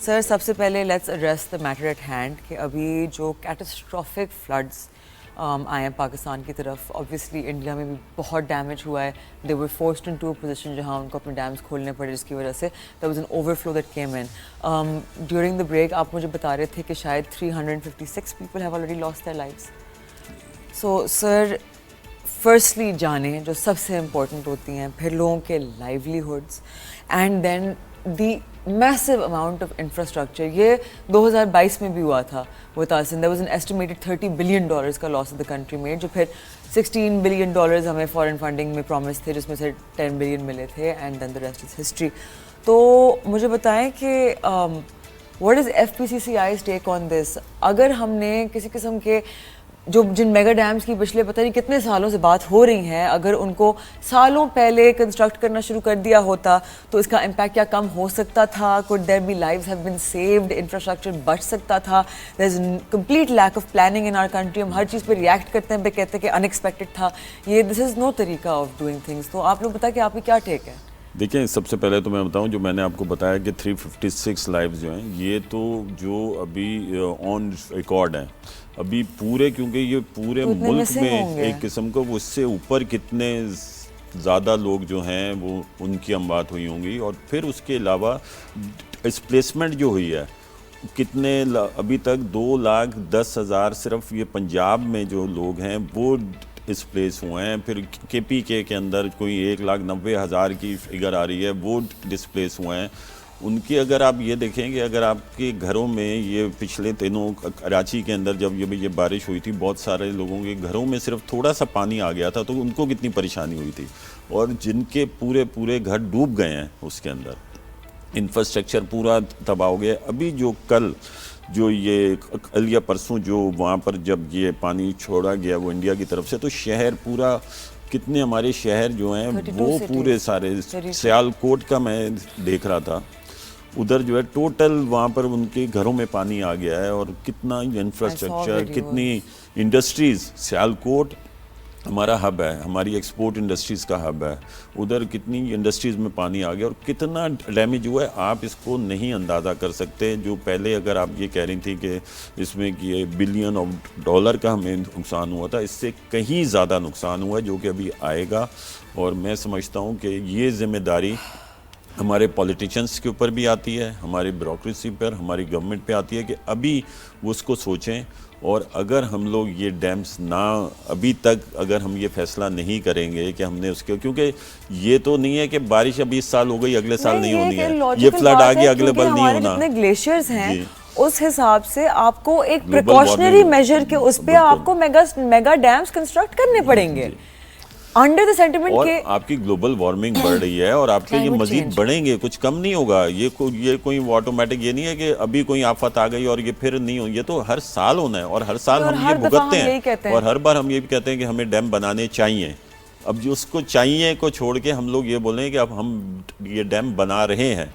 سر سب سے پہلے let's address the matter at hand کہ ابھی جو کیٹاسٹرافک فلڈس آئے ہیں پاکستان کی طرف، آبویسلی انڈیا میں بھی بہت ڈیمیج ہوا ہے. They were forced into a position جہاں ان کو اپنے ڈیمز کھولنے پڑے، جس کی وجہ سے there was an overflow that came in. During the break آپ مجھے بتا رہے تھے کہ شاید 356 people have already lost their lives. So sir firstly جانیں جو سب سے امپورٹنٹ ہوتی ہیں، پھر لوگوں کے livelihoods, and then the massive amount of infrastructure. یہ 2022 میں بھی ہوا تھا وہ تاسن. There was an estimated $30 billion کا loss of the country made, جو پھر $16 billion ہمیں فارن فنڈنگ میں پرومس تھے، جس میں سے $10 billion ملے تھے، and then the rest is history. تو مجھے بتائیں کہ واٹ از FPCCI's ٹیک آن دس؟ اگر ہم نے کسی قسم کے جن میگا ڈیمز کی پچھلے پتہ نہیں کتنے سالوں سے بات ہو رہی ہیں، اگر ان کو سالوں پہلے کنسٹرکٹ کرنا شروع کر دیا ہوتا تو اس کا امپیکٹ کیا کم ہو سکتا تھا؟ could there be lives have been saved؟ Infrastructure بچ سکتا تھا؟ there is complete lack of planning in our country. ہم ہر چیز پہ ریئیکٹ کرتے ہیں، پہ کہتے ہیں کہ unexpected تھا. یہ this is no طریقہ آف ڈوئنگ تھنگس. تو آپ لوگ بتائیں کہ آپ کی کیا ٹیک ہے؟ دیکھیں، سب سے پہلے تو میں بتاؤں، جو میں نے آپ کو بتایا کہ 356 لائفز جو ہیں، یہ تو جو ابھی آن ریکارڈ ہیں ابھی پورے، کیونکہ یہ پورے ملک میں ایک قسم کو اس سے اوپر کتنے زیادہ لوگ جو ہیں وہ ان کی اموات ہوئی ہوں گی. اور پھر اس کے علاوہ ڈسپلیسمنٹ جو ہوئی ہے کتنے، ابھی تک 2,10,000 صرف یہ پنجاب میں جو لوگ ہیں وہ ڈسپلیس ہوئے ہیں. پھر KPK کے اندر کوئی 1,90,000 کی فگر آ رہی ہے، وہ ڈسپلیس ہوئے ہیں. ان کی اگر آپ یہ دیکھیں کہ اگر آپ کے گھروں میں یہ پچھلے دنوں کراچی کے اندر جب یہ بارش ہوئی تھی، بہت سارے لوگوں کے گھروں میں صرف تھوڑا سا پانی آ گیا تھا، تو ان کو کتنی پریشانی ہوئی تھی. اور جن کے پورے گھر ڈوب گئے ہیں، اس کے اندر انفراسٹرکچر پورا تباہ ہو گیا. ابھی جو کل جو یہ کل یا پرسوں جو وہاں پر جب یہ پانی چھوڑا گیا وہ انڈیا کی طرف سے، تو شہر پورا، کتنے ہمارے شہر جو ہیں وہ پورے سارے، سیالکوٹ کا میں دیکھ رہا تھا، ادھر جو ہے ٹوٹل وہاں پر ان کے گھروں میں پانی آ گیا ہے. اور کتنا انفراسٹرکچر، کتنی انڈسٹریز، سیالکوٹ ہمارا ہب ہے، ہماری ایکسپورٹ انڈسٹریز کا ہب ہے، ادھر کتنی انڈسٹریز میں پانی آ گیا اور کتنا ڈیمیج ہوا ہے آپ اس کو نہیں اندازہ کر سکتے. جو پہلے اگر آپ یہ کہہ رہی تھی کہ اس میں کہ $1 billion کا ہمیں نقصان ہوا تھا، اس سے کہیں زیادہ نقصان ہوا ہے جو کہ ابھی آئے گا. اور میں سمجھتا ہوں کہ یہ ذمہ داری ہمارے پولیٹیشنس کے اوپر بھی آتی ہے، ہماری بیوروکریسی پر، ہماری گورنمنٹ پہ آتی ہے کہ ابھی وہ اس کو سوچیں. اور اگر ہم لوگ یہ ڈیمز ابھی تک اگر ہم یہ فیصلہ نہیں کریں گے کہ ہم نے اس کے، کیونکہ یہ تو نہیں ہے کہ بارش اب 20 سال ہو گئی اگلے سال نہیں ہونی ہے، یہ فلڈ آ گیا اگلے بل نہیں ہونا. جتنے گلیشیئرز ہیں اس حساب سے آپ کو ایک پریکاشنری میجر کے اس پہ آپ کو میگا ڈیمز کنسٹرکٹ کرنے پڑیں گے انڈر دا سینٹیمنٹ اور کے. آپ کی گلوبل وارمنگ بڑھ رہی ہے اور آپ کے یہ مزید بڑھیں گے، کچھ کم نہیں ہوگا. یہ کوئی آٹومیٹک یہ نہیں ہے کہ ابھی کوئی آفت آ گئی اور یہ پھر نہیں ہو. یہ تو ہر سال ہونا ہے اور ہر سال ہم یہ بھگتتے ہیں اور ہر بار ہم یہ بھی کہتے ہیں کہ ہمیں ڈیم بنانے چاہیے. اب جو اس کو چاہیے کو چھوڑ کے ہم لوگ یہ بولیں کہ اب ہم یہ ڈیم بنا رہے ہیں،